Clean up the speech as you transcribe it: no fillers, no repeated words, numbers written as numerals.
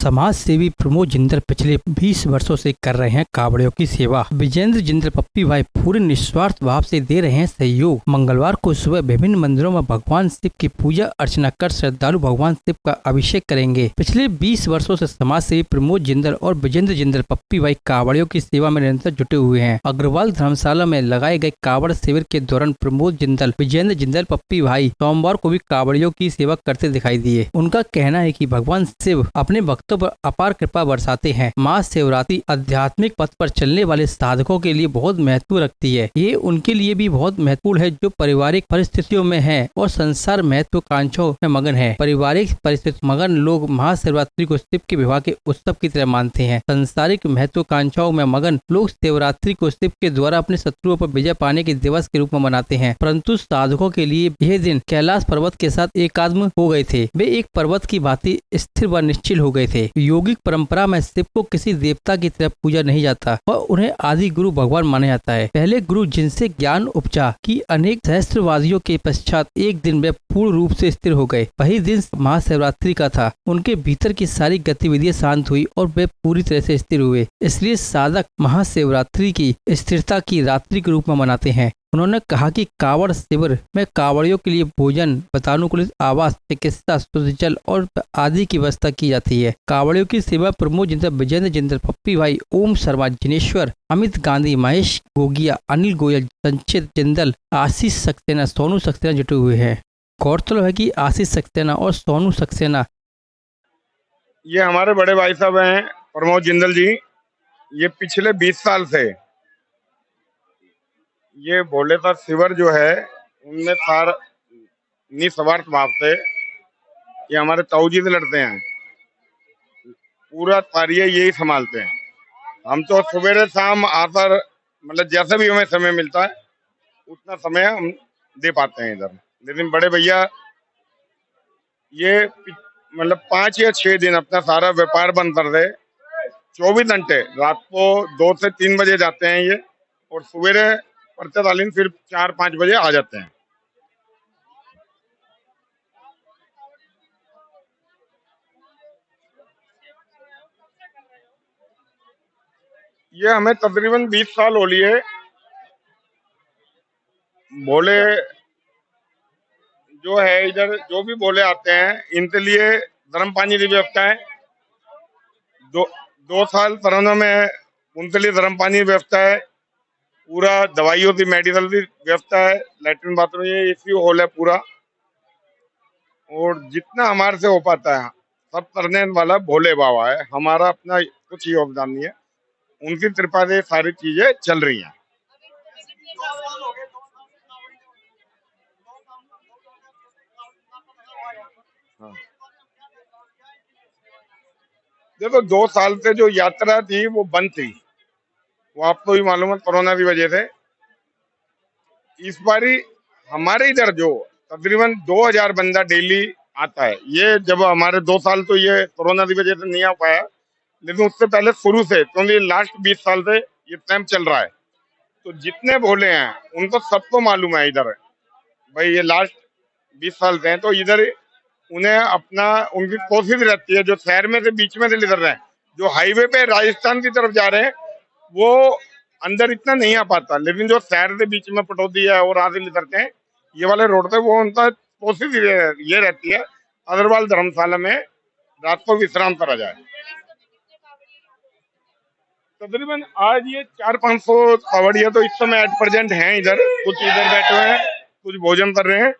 समाज सेवी प्रमोद जिंदल पिछले 20 वर्षों से कर रहे हैं कावड़ियों की सेवा। विजेंद्र जिंदल पप्पी भाई पूरे निस्वार्थ भाव से दे रहे हैं सहयोग। मंगलवार को सुबह विभिन्न मंदिरों में भगवान शिव की पूजा अर्चना कर श्रद्धालु भगवान शिव का अभिषेक करेंगे। पिछले 20 वर्षों से समाज सेवी प्रमोद जिंदल और विजेंद्र जिंदल पप्पी भाई कावड़ियों की सेवा में निरंतर जुटे हुए हैं। अग्रवाल धर्मशाला में लगाए गए कावड़ शिविर के दौरान प्रमोद जिंदल विजेंद्र जिंदल पप्पी भाई सोमवार को भी कावड़ियों की सेवा करते दिखाई दिए। उनका कहना है कि भगवान शिव अपने भक्तों पर अपार कृपा बरसाते हैं। महाशिवरात्रि आध्यात्मिक पथ पर चलने वाले साधकों के लिए बहुत महत्व रखती है। ये उनके लिए भी बहुत महत्वपूर्ण है जो पारिवारिक परिस्थितियों में है और संसार महत्वाकांक्षाओं में मगन है। पारिवारिक परिस्थिति मगन लोग महाशिवरात्रि को शिव के विवाह के उत्सव की तरह मानते हैं। संसारिक महत्वाकांक्षाओं में मगन लोग शिवरात्रि को शिव के द्वारा अपने शत्रुओं पर विजय पाने के दिवस के रूप में मनाते हैं। परंतु साधकों के लिए यह दिन कैलाश पर्वत के साथ एकात्म हो गए थे। वे एक पर्वत की भांति स्थिर व निश्चल हो गए थे। योगिक परंपरा में शिव को किसी देवता की तरह पूजा नहीं जाता और उन्हें आदि गुरु भगवान माना जाता है। पहले गुरु जिनसे ज्ञान उपजा की अनेक सहस्त्रवादियों के पश्चात एक दिन वे पूर्ण रूप से स्थिर हो गए। वही दिन महाशिवरात्रि का था। उनके भीतर की सारी गतिविधियां शांत हुई और वे पूरी तरह से स्थिर हुए। इसलिए साधक महाशिवरात्रि की स्थिरता की रात्रि के रूप में मनाते हैं। उन्होंने कहा कि कावड़ शिविर में कावड़ियों के लिए भोजन, वातानुकूलित आवास, चिकित्सा, शुद्ध जल और आदि की व्यवस्था की जाती है। कावड़ियों की सेवा प्रमोद जिंदल, विजेंद्र जिंदल पप्पी भाई, ओम शर्मा, जिनेश्वर, अमित गांधी, महेश गोगिया, अनिल गोयल, संचित जिंदल, आशीष सक्सेना, सोनू सक्सेना जुटे हुए हैं। गौरतलब है कि आशीष सक्सेना और सोनू सक्सेना ये हमारे बड़े भाई साहब हैं प्रमोद जिंदल जी। ये पिछले 20 साल से ये भोले का शिविर जो है उनमें सार निस्वार्थ भाव से ये हमारे ताऊ जी से लड़ते हैं। पूरा कार्य यही संभालते हैं। हम तो सवेरे शाम आकर मतलब जैसे भी हमें समय मिलता है उतना समय हम दे पाते हैं इधर। लेकिन बड़े भैया ये मतलब 5 या 6 दिन अपना सारा व्यापार बंद कर दे, 24 घंटे रात को 2 से 3 बजे जाते हैं ये और सवेरे पर्चतालीन फिर 4-5 बजे आ जाते हैं। ये हमें तकरीबन 20 साल हो लिए। भोले जो है इधर जो भी भोले आते हैं इनके लिए गर्म पानी की व्यवस्था है। 2 साल कोरोना में उनके लिए गर्म पानी की व्यवस्था है। पूरा दवाइयों की मेडिकल की व्यवस्था है। लैट्रिन बाथरूम ये एसी हॉल है पूरा। और जितना हमारे से हो पाता है सब करने वाला भोले बाबा है। हमारा अपना कुछ योगदान नहीं है। उनकी कृपा से सारी चीजें चल रही हैं। हाँ। देखो 2 साल से जो यात्रा थी वो बंद थी। वो आपको भी मालूम है कोरोना की वजह से। इस बारी हमारे इधर जो तकरीबन 2000 बंदा डेली आता है। ये जब हमारे 2 साल तो ये कोरोना की वजह से नहीं आ पाया, लेकिन उससे पहले शुरू से क्योंकि लास्ट 20 साल से ये कैंप चल रहा है। तो जितने भोले हैं उनको सबको मालूम है इधर भाई ये लास्ट 20 साल से हैं। तो इधर उन्हें अपना उनकी कोशिश रहती है जो शहर में से बीच में से इधर रहे, जो हाईवे पे राजस्थान की तरफ जा रहे हैं वो अंदर इतना नहीं आ पाता। लेकिन जो शहर के बीच में पटौदी है और आगे उतरते हैं ये वाले रोड पे वो उनका कोशिश ये रहती है अग्रवाल धर्मशाला में रात को विश्राम करा जाए। तकरीबन आज ये 400-500 कावड़िया तो इस समय एट प्रेजेंट हैं इधर। कुछ इधर बैठे हुए हैं, कुछ भोजन कर रहे हैं